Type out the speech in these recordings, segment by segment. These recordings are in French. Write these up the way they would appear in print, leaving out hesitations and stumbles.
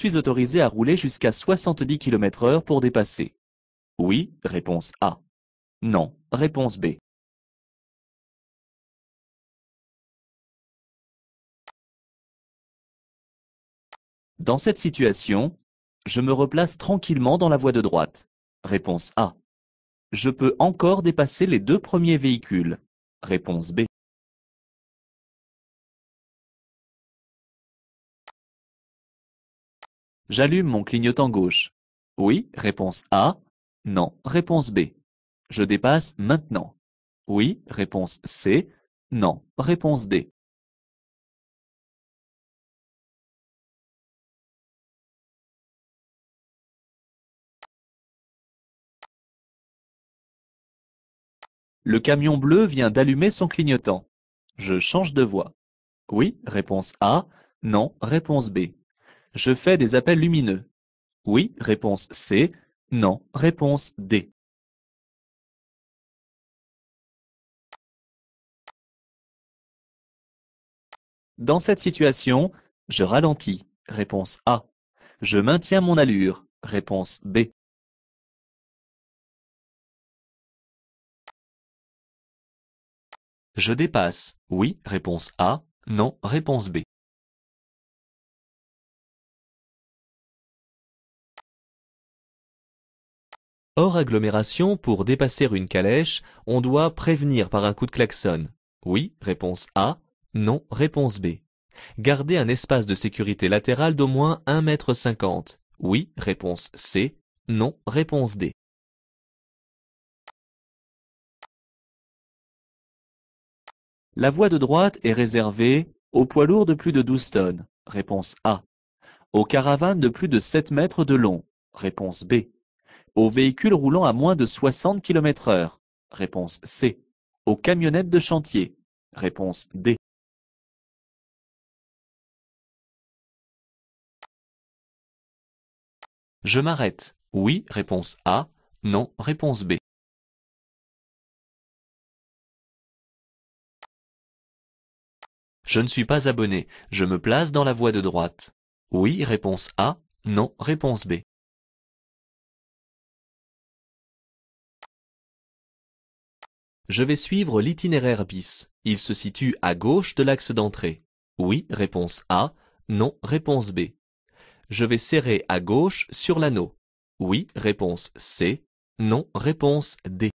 suis autorisé à rouler jusqu'à 70 km/h pour dépasser. Oui, réponse A. Non, réponse B. Dans cette situation, je me replace tranquillement dans la voie de droite. Réponse A. Je peux encore dépasser les deux premiers véhicules. Réponse B. J'allume mon clignotant gauche. Oui, réponse A. Non, réponse B. Je dépasse maintenant. Oui, réponse C. Non, réponse D. Le camion bleu vient d'allumer son clignotant. Je change de voie. Oui, réponse A. Non, réponse B. Je fais des appels lumineux. Oui, réponse C. Non, réponse D. Dans cette situation, je ralentis. Réponse A. Je maintiens mon allure. Réponse B. Je dépasse. Oui, réponse A. Non, réponse B. Hors agglomération, pour dépasser une calèche, on doit prévenir par un coup de klaxon. Oui, réponse A. Non, réponse B. Garder un espace de sécurité latéral d'au moins 1,50 m. Oui, réponse C. Non, réponse D. La voie de droite est réservée aux poids lourds de plus de 12 tonnes. Réponse A. Aux caravanes de plus de 7 mètres de long. Réponse B. Aux véhicules roulant à moins de 60 km/h. Réponse C. Aux camionnettes de chantier. Réponse D. Je m'arrête. Oui, réponse A. Non, réponse B. Je ne suis pas abonné. Je me place dans la voie de droite. Oui, réponse A. Non, réponse B. Je vais suivre l'itinéraire bis. Il se situe à gauche de l'axe d'entrée. Oui, réponse A. Non, réponse B. Je vais serrer à gauche sur l'anneau. Oui, réponse C. Non, réponse D.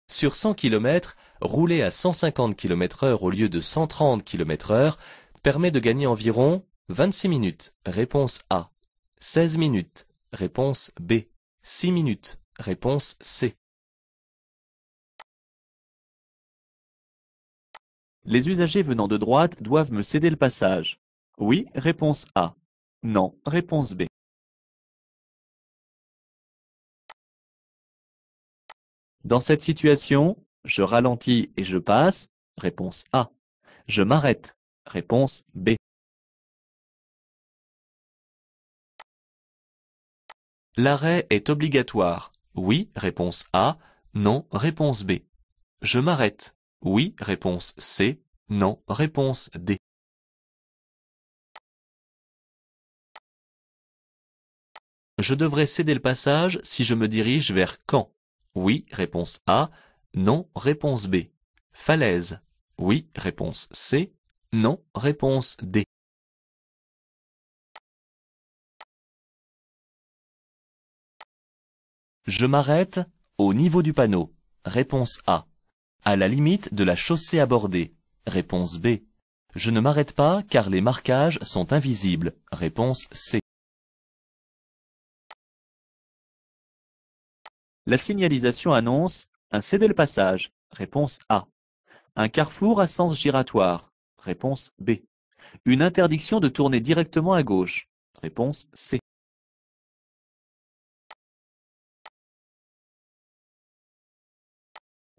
Sur 100 km, rouler à 150 km/h au lieu de 130 km/h permet de gagner environ 26 minutes. Réponse A. 16 minutes. Réponse B. 6 minutes. Réponse C. Les usagers venant de droite doivent me céder le passage. Oui, réponse A. Non, réponse B. Dans cette situation, je ralentis et je passe. Réponse A. Je m'arrête. Réponse B. L'arrêt est obligatoire. Oui, réponse A. Non, réponse B. Je m'arrête. Oui, réponse C. Non, réponse D. Je devrais céder le passage si je me dirige vers Caen. Oui, réponse A. Non, réponse B. Falaise. Oui, réponse C. Non, réponse D. Je m'arrête au niveau du panneau. Réponse A. À la limite de la chaussée abordée. Réponse B. Je ne m'arrête pas car les marquages sont invisibles. Réponse C. La signalisation annonce un cédez-le-passage. Réponse A. Un carrefour à sens giratoire. Réponse B. Une interdiction de tourner directement à gauche. Réponse C.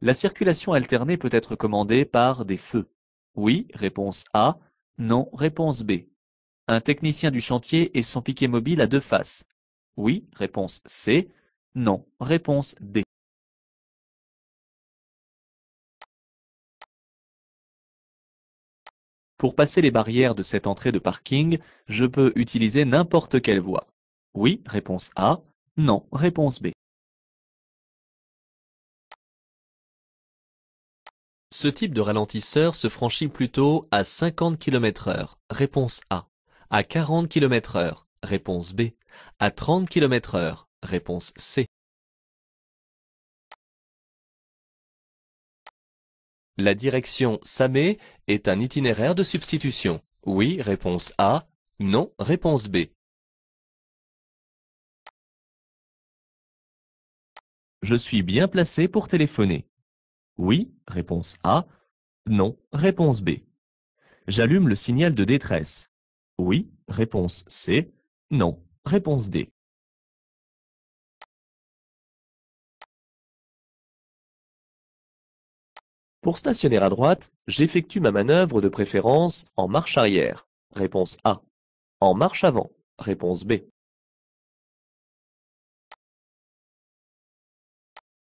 La circulation alternée peut être commandée par des feux. Oui, réponse A. Non, réponse B. Un technicien du chantier et son piquet mobile à deux faces. Oui, réponse C. Non, réponse D. Pour passer les barrières de cette entrée de parking, je peux utiliser n'importe quelle voie. Oui, réponse A. Non, réponse B. Ce type de ralentisseur se franchit plutôt à 50 km/h. Réponse A. À 40 km/h. Réponse B. À 30 km/h. Réponse C. La direction Samé est un itinéraire de substitution. Oui, réponse A. Non, réponse B. Je suis bien placé pour téléphoner. Oui, réponse A. Non, réponse B. J'allume le signal de détresse. Oui, réponse C. Non, réponse D. Pour stationner à droite, j'effectue ma manœuvre de préférence en marche arrière. Réponse A. En marche avant. Réponse B.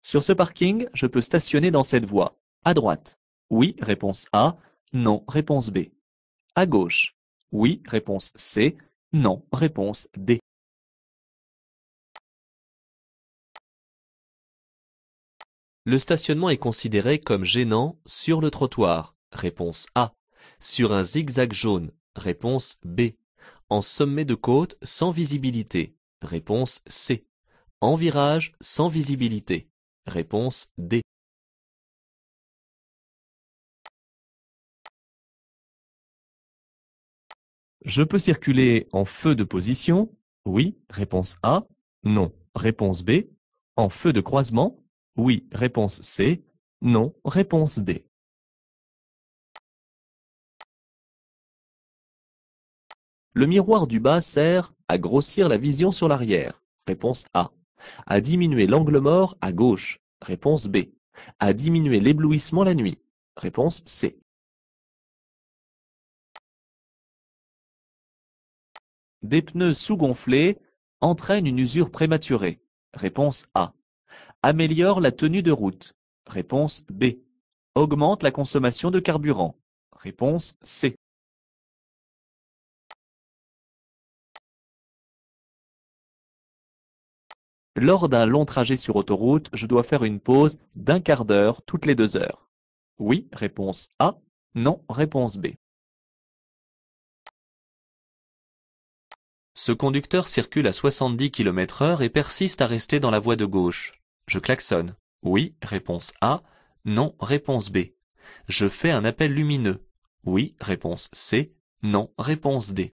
Sur ce parking, je peux stationner dans cette voie. À droite. Oui, réponse A. Non, réponse B. À gauche. Oui, réponse C. Non, réponse D. Le stationnement est considéré comme gênant sur le trottoir. Réponse A. Sur un zigzag jaune. Réponse B. En sommet de côte sans visibilité. Réponse C. En virage sans visibilité. Réponse D. Je peux circuler en feu de position. Oui, réponse A. Non, réponse B. En feu de croisement. Oui, réponse C. Non, réponse D. Le miroir du bas sert à grossir la vision sur l'arrière. Réponse A. À diminuer l'angle mort à gauche. Réponse B. À diminuer l'éblouissement la nuit. Réponse C. Des pneus sous-gonflés entraînent une usure prématurée. Réponse A. Améliore la tenue de route. Réponse B. Augmente la consommation de carburant. Réponse C. Lors d'un long trajet sur autoroute, je dois faire une pause d'un quart d'heure toutes les 2 heures. Oui, réponse A. Non, réponse B. Ce conducteur circule à 70 km/h et persiste à rester dans la voie de gauche. Je klaxonne. Oui, réponse A. Non, réponse B. Je fais un appel lumineux. Oui, réponse C. Non, réponse D.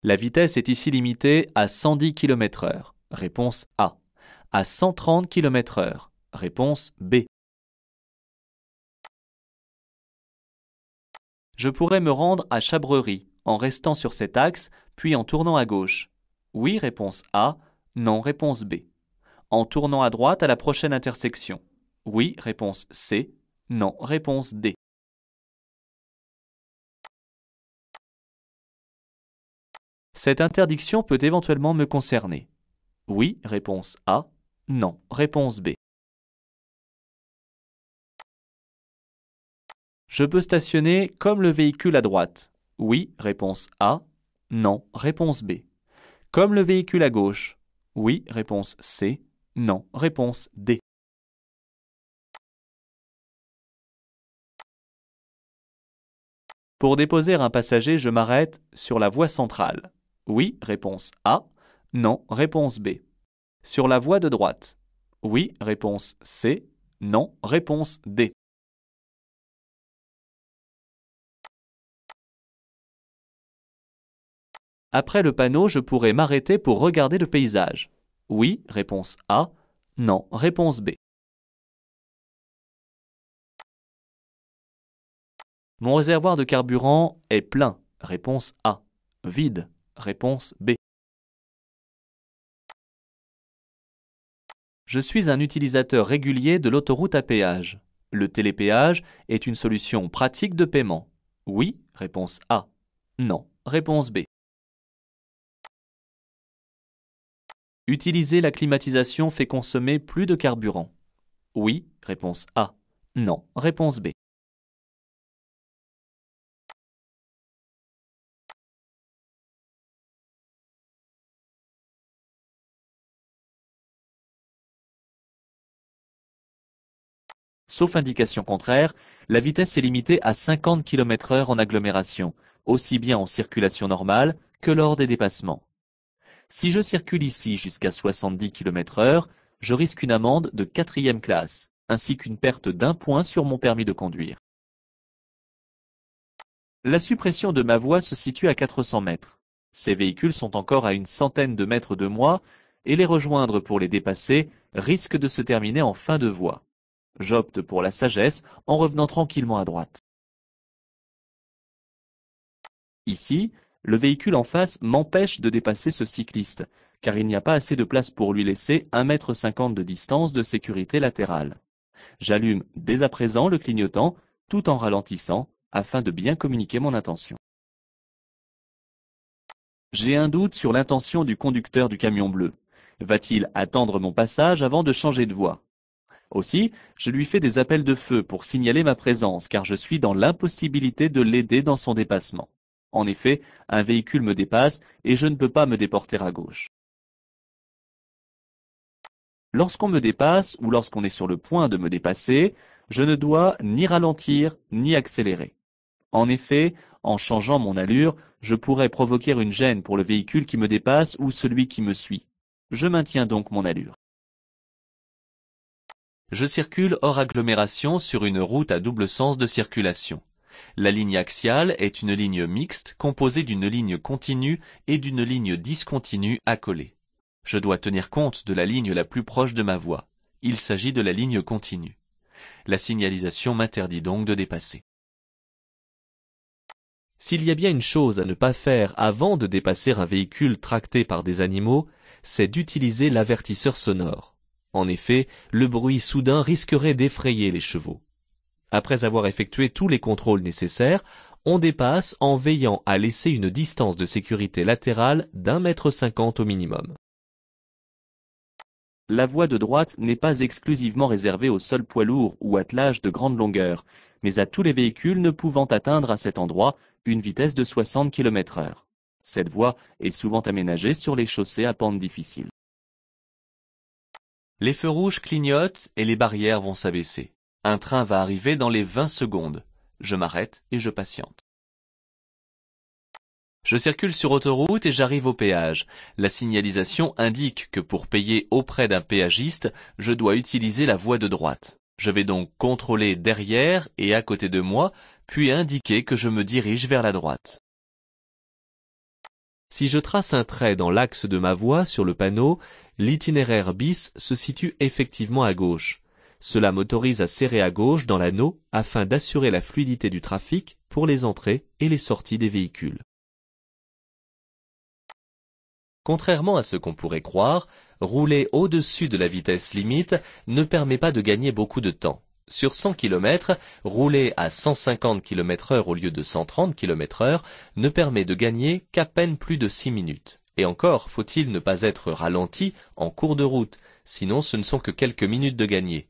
La vitesse est ici limitée à 110 km/h. Réponse A. À 130 km/h. Réponse B. Je pourrais me rendre à Chabrerie en restant sur cet axe, puis en tournant à gauche. Oui, réponse A. Non, réponse B. En tournant à droite à la prochaine intersection. Oui, réponse C. Non, réponse D. Cette interdiction peut éventuellement me concerner. Oui, réponse A. Non, réponse B. Je peux stationner comme le véhicule à droite. Oui, réponse A. Non, réponse B. Comme le véhicule à gauche. Oui, réponse C. Non, réponse D. Pour déposer un passager, je m'arrête sur la voie centrale. Oui, réponse A. Non, réponse B. Sur la voie de droite. Oui, réponse C. Non, réponse D. Après le panneau, je pourrais m'arrêter pour regarder le paysage. Oui, réponse A. Non, réponse B. Mon réservoir de carburant est plein. Réponse A. Vide. Réponse B. Je suis un utilisateur régulier de l'autoroute à péage. Le télépéage est une solution pratique de paiement. Oui, réponse A. Non, réponse B. Utiliser la climatisation fait consommer plus de carburant. Oui, réponse A. Non, réponse B. Sauf indication contraire, la vitesse est limitée à 50 km/h en agglomération, aussi bien en circulation normale que lors des dépassements. Si je circule ici jusqu'à 70 km/h, je risque une amende de 4e classe, ainsi qu'une perte d'1 point sur mon permis de conduire. La suppression de ma voie se situe à 400 mètres. Ces véhicules sont encore à une centaine de mètres de moi, et les rejoindre pour les dépasser risque de se terminer en fin de voie. J'opte pour la sagesse en revenant tranquillement à droite. Ici, le véhicule en face m'empêche de dépasser ce cycliste, car il n'y a pas assez de place pour lui laisser 1,50 m de distance de sécurité latérale. J'allume dès à présent le clignotant, tout en ralentissant, afin de bien communiquer mon intention. J'ai un doute sur l'intention du conducteur du camion bleu. Va-t-il attendre mon passage avant de changer de voie? Aussi, je lui fais des appels de feu pour signaler ma présence, car je suis dans l'impossibilité de l'aider dans son dépassement. En effet, un véhicule me dépasse et je ne peux pas me déporter à gauche. Lorsqu'on me dépasse ou lorsqu'on est sur le point de me dépasser, je ne dois ni ralentir ni accélérer. En effet, en changeant mon allure, je pourrais provoquer une gêne pour le véhicule qui me dépasse ou celui qui me suit. Je maintiens donc mon allure. Je circule hors agglomération sur une route à double sens de circulation. La ligne axiale est une ligne mixte composée d'une ligne continue et d'une ligne discontinue accolée. Je dois tenir compte de la ligne la plus proche de ma voie. Il s'agit de la ligne continue. La signalisation m'interdit donc de dépasser. S'il y a bien une chose à ne pas faire avant de dépasser un véhicule tracté par des animaux, c'est d'utiliser l'avertisseur sonore. En effet, le bruit soudain risquerait d'effrayer les chevaux. Après avoir effectué tous les contrôles nécessaires, on dépasse en veillant à laisser une distance de sécurité latérale d'1,50 m au minimum. La voie de droite n'est pas exclusivement réservée aux seuls poids lourds ou attelages de grande longueur, mais à tous les véhicules ne pouvant atteindre à cet endroit une vitesse de 60 km/h. Cette voie est souvent aménagée sur les chaussées à pente difficile. Les feux rouges clignotent et les barrières vont s'abaisser. Un train va arriver dans les 20 secondes. Je m'arrête et je patiente. Je circule sur autoroute et j'arrive au péage. La signalisation indique que pour payer auprès d'un péagiste, je dois utiliser la voie de droite. Je vais donc contrôler derrière et à côté de moi, puis indiquer que je me dirige vers la droite. Si je trace un trait dans l'axe de ma voie sur le panneau, l'itinéraire bis se situe effectivement à gauche. Cela m'autorise à serrer à gauche dans l'anneau afin d'assurer la fluidité du trafic pour les entrées et les sorties des véhicules. Contrairement à ce qu'on pourrait croire, rouler au-dessus de la vitesse limite ne permet pas de gagner beaucoup de temps. Sur 100 km, rouler à 150 km/h au lieu de 130 km/h ne permet de gagner qu'à peine plus de 6 minutes. Et encore, faut-il ne pas être ralenti en cours de route, sinon ce ne sont que quelques minutes de gagné.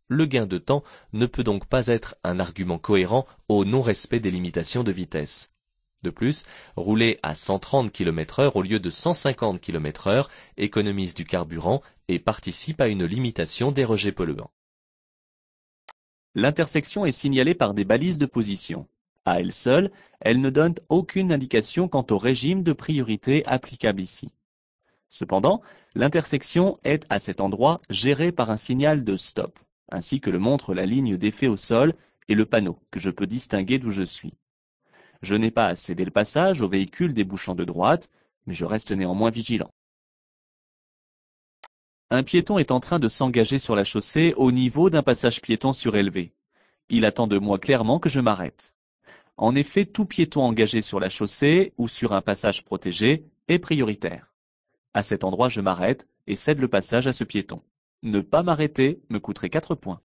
Le gain de temps ne peut donc pas être un argument cohérent au non-respect des limitations de vitesse. De plus, rouler à 130 km/h au lieu de 150 km/h économise du carburant et participe à une limitation des rejets polluants. L'intersection est signalée par des balises de position. À elle seule, elle ne donne aucune indication quant au régime de priorité applicable ici. Cependant, l'intersection est à cet endroit gérée par un signal de stop, ainsi que le montre la ligne d'effet au sol et le panneau, que je peux distinguer d'où je suis. Je n'ai pas à céder le passage aux véhicules débouchant de droite, mais je reste néanmoins vigilant. Un piéton est en train de s'engager sur la chaussée au niveau d'un passage piéton surélevé. Il attend de moi clairement que je m'arrête. En effet, tout piéton engagé sur la chaussée ou sur un passage protégé est prioritaire. À cet endroit, je m'arrête et cède le passage à ce piéton. Ne pas m'arrêter me coûterait 4 points.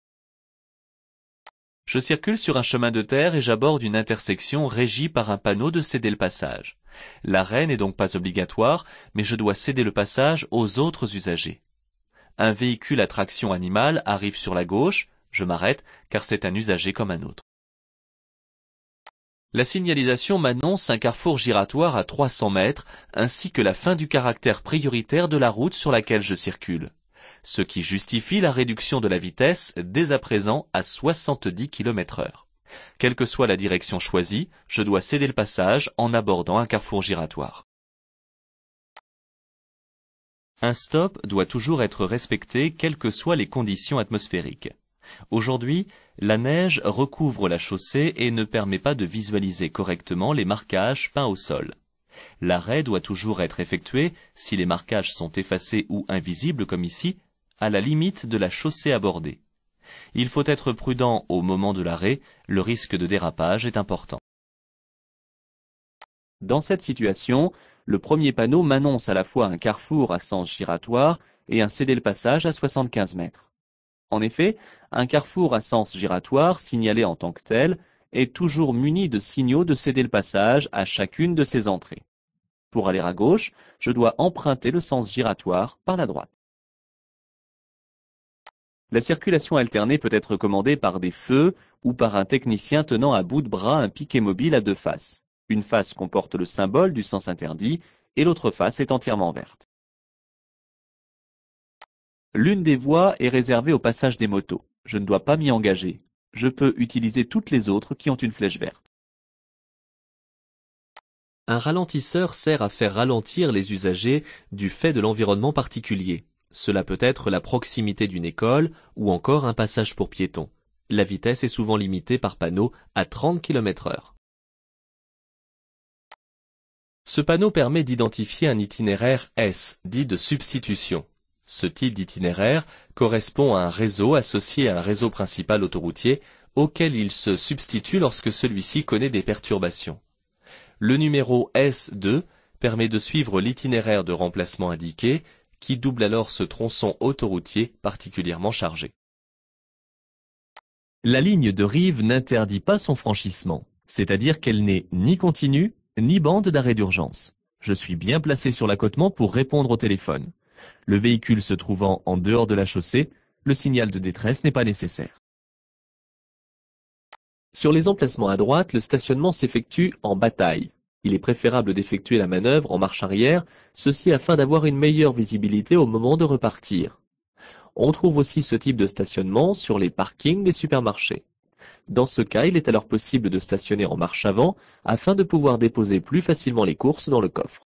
Je circule sur un chemin de terre et j'aborde une intersection régie par un panneau de céder le passage. L'arrêt n'est donc pas obligatoire, mais je dois céder le passage aux autres usagers. Un véhicule à traction animale arrive sur la gauche, je m'arrête car c'est un usager comme un autre. La signalisation m'annonce un carrefour giratoire à 300 mètres ainsi que la fin du caractère prioritaire de la route sur laquelle je circule, ce qui justifie la réduction de la vitesse dès à présent à 70 km/h. Quelle que soit la direction choisie, je dois céder le passage en abordant un carrefour giratoire. Un stop doit toujours être respecté quelles que soient les conditions atmosphériques. Aujourd'hui, la neige recouvre la chaussée et ne permet pas de visualiser correctement les marquages peints au sol. L'arrêt doit toujours être effectué, si les marquages sont effacés ou invisibles comme ici, à la limite de la chaussée abordée. Il faut être prudent au moment de l'arrêt, le risque de dérapage est important. Dans cette situation, le premier panneau m'annonce à la fois un carrefour à sens giratoire et un céder le passage à 75 mètres. En effet, un carrefour à sens giratoire, signalé en tant que tel, est toujours muni de signaux de céder le passage à chacune de ses entrées. Pour aller à gauche, je dois emprunter le sens giratoire par la droite. La circulation alternée peut être commandée par des feux ou par un technicien tenant à bout de bras un piquet mobile à deux faces. Une face comporte le symbole du sens interdit et l'autre face est entièrement verte. L'une des voies est réservée au passage des motos. Je ne dois pas m'y engager. Je peux utiliser toutes les autres qui ont une flèche verte. Un ralentisseur sert à faire ralentir les usagers du fait de l'environnement particulier. Cela peut être la proximité d'une école ou encore un passage pour piétons. La vitesse est souvent limitée par panneau à 30 km/h. Ce panneau permet d'identifier un itinéraire S, dit de substitution. Ce type d'itinéraire correspond à un réseau associé à un réseau principal autoroutier auquel il se substitue lorsque celui-ci connaît des perturbations. Le numéro S2 permet de suivre l'itinéraire de remplacement indiqué qui double alors ce tronçon autoroutier particulièrement chargé. La ligne de rive n'interdit pas son franchissement, c'est-à-dire qu'elle n'est ni continue ni bande d'arrêt d'urgence. Je suis bien placé sur l'accotement pour répondre au téléphone. Le véhicule se trouvant en dehors de la chaussée, le signal de détresse n'est pas nécessaire. Sur les emplacements à droite, le stationnement s'effectue en bataille. Il est préférable d'effectuer la manœuvre en marche arrière, ceci afin d'avoir une meilleure visibilité au moment de repartir. On trouve aussi ce type de stationnement sur les parkings des supermarchés. Dans ce cas, il est alors possible de stationner en marche avant afin de pouvoir déposer plus facilement les courses dans le coffre.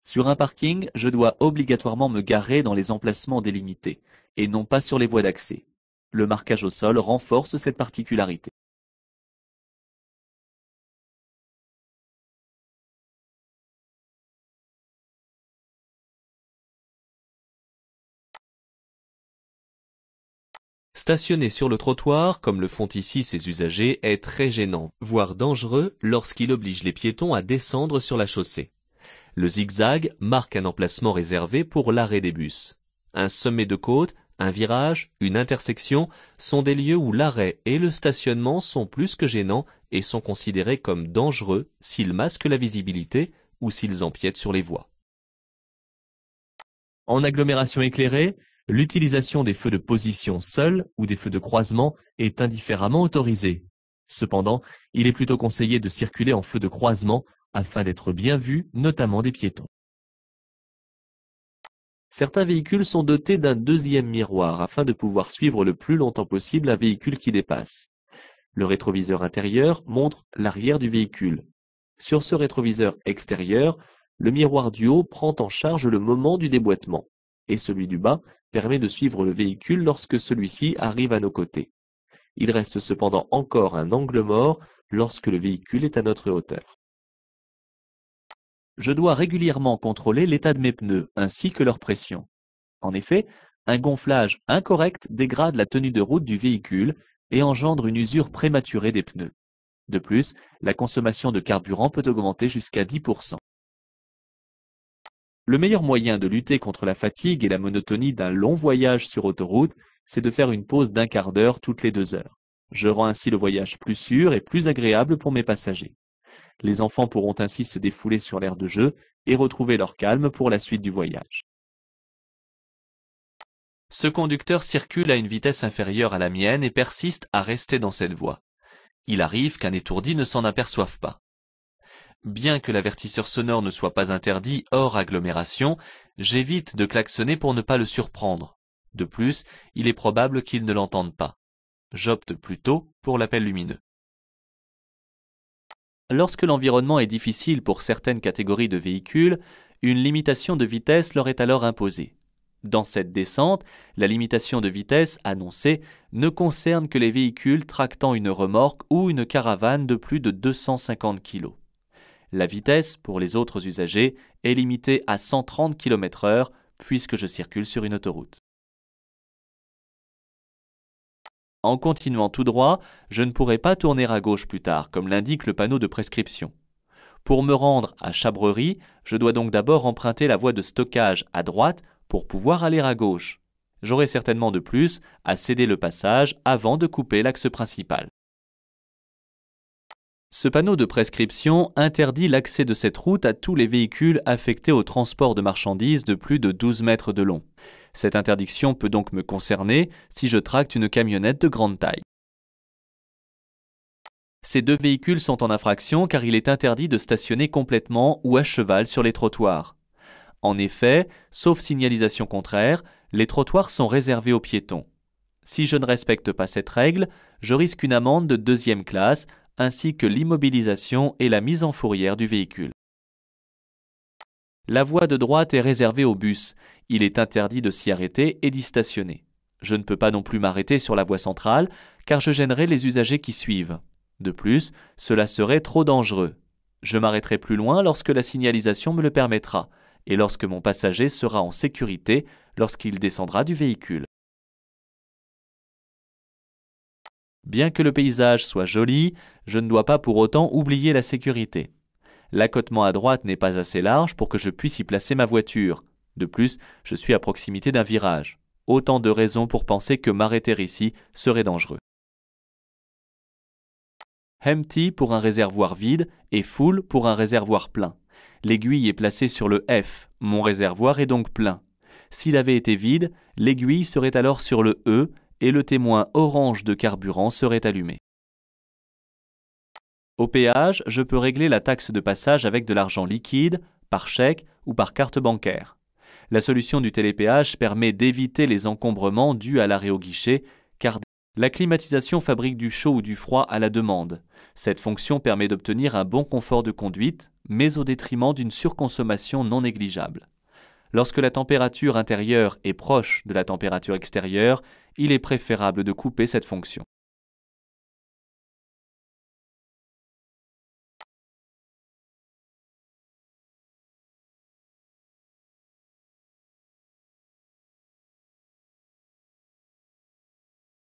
Sur un parking, je dois obligatoirement me garer dans les emplacements délimités, et non pas sur les voies d'accès. Le marquage au sol renforce cette particularité. Stationner sur le trottoir, comme le font ici ces usagers, est très gênant, voire dangereux lorsqu'il oblige les piétons à descendre sur la chaussée. Le zigzag marque un emplacement réservé pour l'arrêt des bus. Un sommet de côte, un virage, une intersection sont des lieux où l'arrêt et le stationnement sont plus que gênants et sont considérés comme dangereux s'ils masquent la visibilité ou s'ils empiètent sur les voies. En agglomération éclairée, l'utilisation des feux de position seuls ou des feux de croisement est indifféremment autorisée. Cependant, il est plutôt conseillé de circuler en feu de croisement afin d'être bien vu, notamment des piétons. Certains véhicules sont dotés d'un deuxième miroir afin de pouvoir suivre le plus longtemps possible un véhicule qui dépasse. Le rétroviseur intérieur montre l'arrière du véhicule. Sur ce rétroviseur extérieur, le miroir du haut prend en charge le moment du déboîtement, et celui du bas permet de suivre le véhicule lorsque celui-ci arrive à nos côtés. Il reste cependant encore un angle mort lorsque le véhicule est à notre hauteur. Je dois régulièrement contrôler l'état de mes pneus ainsi que leur pression. En effet, un gonflage incorrect dégrade la tenue de route du véhicule et engendre une usure prématurée des pneus. De plus, la consommation de carburant peut augmenter jusqu'à 10%. Le meilleur moyen de lutter contre la fatigue et la monotonie d'un long voyage sur autoroute c'est de faire une pause d'un quart d'heure toutes les 2 heures. Je rends ainsi le voyage plus sûr et plus agréable pour mes passagers. Les enfants pourront ainsi se défouler sur l'aire de jeu et retrouver leur calme pour la suite du voyage. Ce conducteur circule à une vitesse inférieure à la mienne et persiste à rester dans cette voie. Il arrive qu'un étourdi ne s'en aperçoive pas. Bien que l'avertisseur sonore ne soit pas interdit hors agglomération, j'évite de klaxonner pour ne pas le surprendre. De plus, il est probable qu'il ne l'entende pas. J'opte plutôt pour l'appel lumineux. Lorsque l'environnement est difficile pour certaines catégories de véhicules, une limitation de vitesse leur est alors imposée. Dans cette descente, la limitation de vitesse annoncée ne concerne que les véhicules tractant une remorque ou une caravane de plus de 250 kg. La vitesse, pour les autres usagers, est limitée à 130 km/h puisque je circule sur une autoroute. En continuant tout droit, je ne pourrai pas tourner à gauche plus tard, comme l'indique le panneau de prescription. Pour me rendre à Chabrerie, je dois donc d'abord emprunter la voie de stockage à droite pour pouvoir aller à gauche. J'aurai certainement de plus à céder le passage avant de couper l'axe principal. Ce panneau de prescription interdit l'accès de cette route à tous les véhicules affectés au transport de marchandises de plus de 12 mètres de long. Cette interdiction peut donc me concerner si je tracte une camionnette de grande taille. Ces deux véhicules sont en infraction car il est interdit de stationner complètement ou à cheval sur les trottoirs. En effet, sauf signalisation contraire, les trottoirs sont réservés aux piétons. Si je ne respecte pas cette règle, je risque une amende de 2e classe ainsi que l'immobilisation et la mise en fourrière du véhicule. La voie de droite est réservée aux bus. Il est interdit de s'y arrêter et d'y stationner. Je ne peux pas non plus m'arrêter sur la voie centrale car je gênerai les usagers qui suivent. De plus, cela serait trop dangereux. Je m'arrêterai plus loin lorsque la signalisation me le permettra et lorsque mon passager sera en sécurité lorsqu'il descendra du véhicule. Bien que le paysage soit joli, je ne dois pas pour autant oublier la sécurité. L'accotement à droite n'est pas assez large pour que je puisse y placer ma voiture. De plus, je suis à proximité d'un virage. Autant de raisons pour penser que m'arrêter ici serait dangereux. Empty pour un réservoir vide et full pour un réservoir plein. L'aiguille est placée sur le F, mon réservoir est donc plein. S'il avait été vide, l'aiguille serait alors sur le E et le témoin orange de carburant serait allumé. Au péage, je peux régler la taxe de passage avec de l'argent liquide, par chèque ou par carte bancaire. La solution du télépéage permet d'éviter les encombrements dus à l'arrêt au guichet, car la climatisation fabrique du chaud ou du froid à la demande. Cette fonction permet d'obtenir un bon confort de conduite, mais au détriment d'une surconsommation non négligeable. Lorsque la température intérieure est proche de la température extérieure, il est préférable de couper cette fonction.